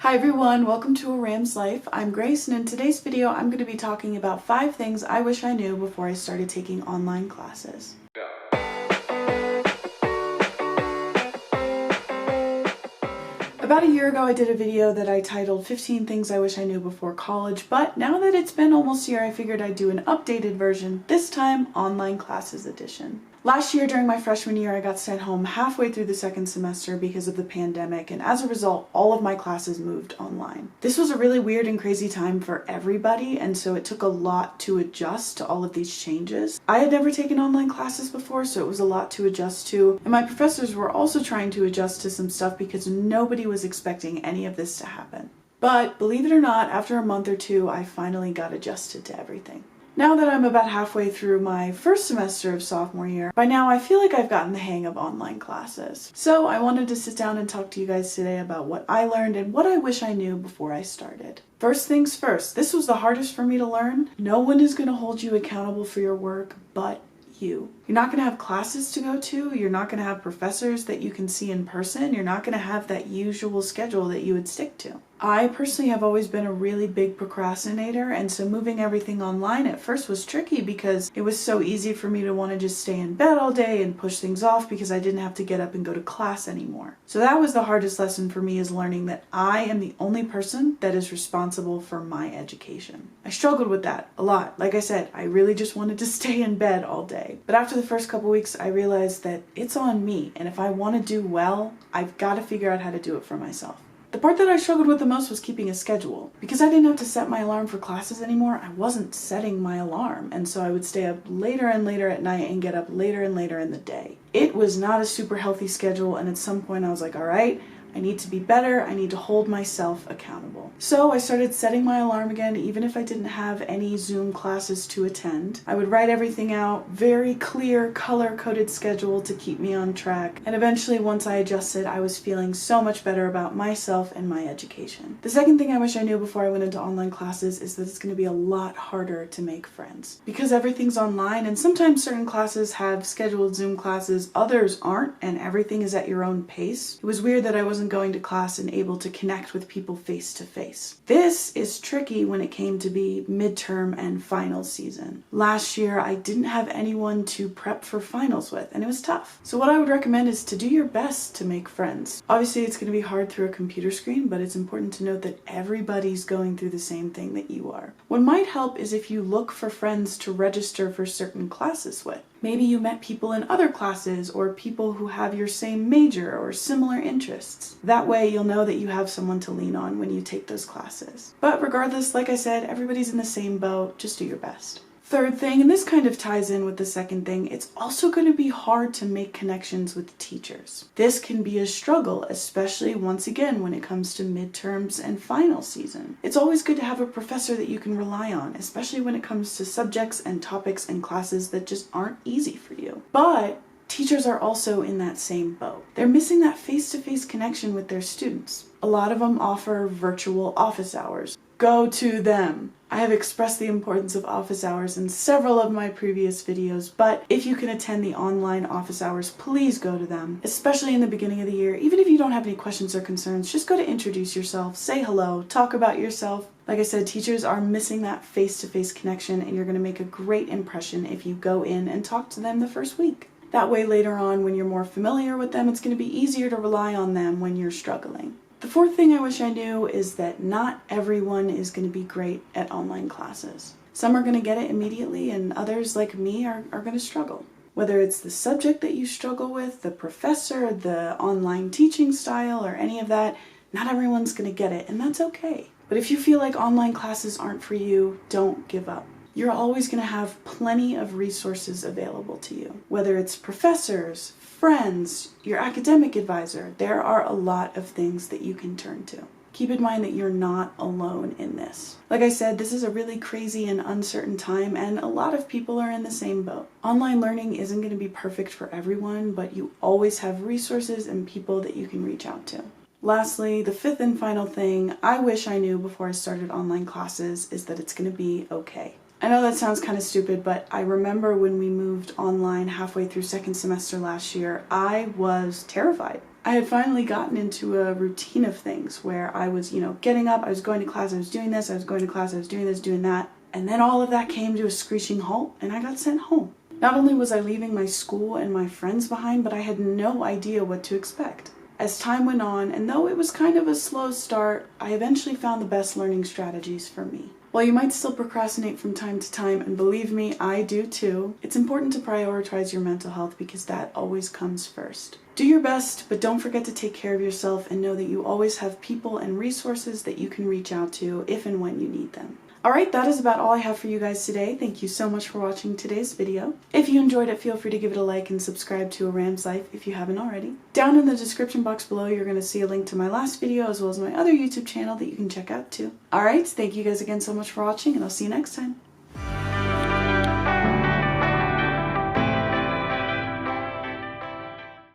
Hi everyone, welcome to A Ram's Life. I'm Grace, and in today's video I'm going to be talking about 5 things I wish I knew before I started taking online classes. About a year ago I did a video that I titled 15 Things I Wish I Knew Before College, but now that it's been almost a year I figured I'd do an updated version, this time online classes edition. Last year during my freshman year I got sent home halfway through the second semester because of the pandemic, and as a result all of my classes moved online. This was a really weird and crazy time for everybody, and so it took a lot to adjust to all of these changes. I had never taken online classes before, so it was a lot to adjust to, and my professors were also trying to adjust to some stuff because nobody was expecting any of this to happen. But believe it or not, after a month or two I finally got adjusted to everything. Now that I'm about halfway through my first semester of sophomore year, by now I feel like I've gotten the hang of online classes. So I wanted to sit down and talk to you guys today about what I learned and what I wish I knew before I started. First things first, this was the hardest for me to learn. No one is going to hold you accountable for your work but you. You're not going to have classes to go to, you're not going to have professors that you can see in person, you're not going to have that usual schedule that you would stick to. I personally have always been a really big procrastinator, and so moving everything online at first was tricky because it was so easy for me to want to just stay in bed all day and push things off because I didn't have to get up and go to class anymore. So that was the hardest lesson for me, is learning that I am the only person that is responsible for my education. I struggled with that a lot. Like I said, I really just wanted to stay in bed all day. But after the first couple weeks, I realized that it's on me, and if I want to do well, I've got to figure out how to do it for myself. The part that I struggled with the most was keeping a schedule. Because I didn't have to set my alarm for classes anymore, I wasn't setting my alarm, and so I would stay up later and later at night and get up later and later in the day. It was not a super healthy schedule, and at some point I was like, alright, I need to be better, I need to hold myself accountable. So I started setting my alarm again, even if I didn't have any Zoom classes to attend. I would write everything out, very clear, color-coded schedule to keep me on track, and eventually once I adjusted, I was feeling so much better about myself and my education. The second thing I wish I knew before I went into online classes is that it's going to be a lot harder to make friends. Because everything's online, and sometimes certain classes have scheduled Zoom classes, others aren't, and everything is at your own pace. It was weird that I wasn't going to class and able to connect with people face to face. This is tricky when it came to be midterm and final season. Last year I didn't have anyone to prep for finals with, and it was tough. So what I would recommend is to do your best to make friends. Obviously it's going to be hard through a computer screen, but it's important to note that everybody's going through the same thing that you are. What might help is if you look for friends to register for certain classes with. Maybe you met people in other classes or people who have your same major or similar interests. That way you'll know that you have someone to lean on when you take those classes. But regardless, like I said, everybody's in the same boat, just do your best. Third thing, and this kind of ties in with the second thing, it's also going to be hard to make connections with teachers. This can be a struggle, especially once again when it comes to midterms and final season. It's always good to have a professor that you can rely on, especially when it comes to subjects and topics and classes that just aren't easy for you. But teachers are also in that same boat. They're missing that face-to-face connection with their students. A lot of them offer virtual office hours. Go to them. I have expressed the importance of office hours in several of my previous videos, but if you can attend the online office hours, please go to them, especially in the beginning of the year. Even if you don't have any questions or concerns, just go to introduce yourself, say hello, talk about yourself. Like I said, teachers are missing that face-to-face connection, and you're going to make a great impression if you go in and talk to them the first week. That way later on, when you're more familiar with them, it's going to be easier to rely on them when you're struggling. The fourth thing I wish I knew is that not everyone is going to be great at online classes. Some are going to get it immediately, and others, like me, are going to struggle. Whether it's the subject that you struggle with, the professor, the online teaching style, or any of that, not everyone's going to get it, and that's okay. But if you feel like online classes aren't for you, don't give up. You're always going to have plenty of resources available to you. Whether it's professors, friends, your academic advisor, there are a lot of things that you can turn to. Keep in mind that you're not alone in this. Like I said, this is a really crazy and uncertain time, and a lot of people are in the same boat. Online learning isn't going to be perfect for everyone, but you always have resources and people that you can reach out to. Lastly, the fifth and final thing I wish I knew before I started online classes is that it's going to be okay. I know that sounds kind of stupid, but I remember when we moved online halfway through second semester last year, I was terrified. I had finally gotten into a routine of things where I was, getting up, I was going to class, I was doing this, I was going to class, I was doing this, doing that. And then all of that came to a screeching halt and I got sent home. Not only was I leaving my school and my friends behind, but I had no idea what to expect. As time went on, and though it was kind of a slow start, I eventually found the best learning strategies for me. While you might still procrastinate from time to time, and believe me, I do too, it's important to prioritize your mental health because that always comes first. Do your best, but don't forget to take care of yourself and know that you always have people and resources that you can reach out to if and when you need them. Alright, that is about all I have for you guys today. Thank you so much for watching today's video. If you enjoyed it, feel free to give it a like and subscribe to A Ram's Life if you haven't already. Down in the description box below, you're going to see a link to my last video as well as my other YouTube channel that you can check out too. Alright, thank you guys again so much for watching and I'll see you next time.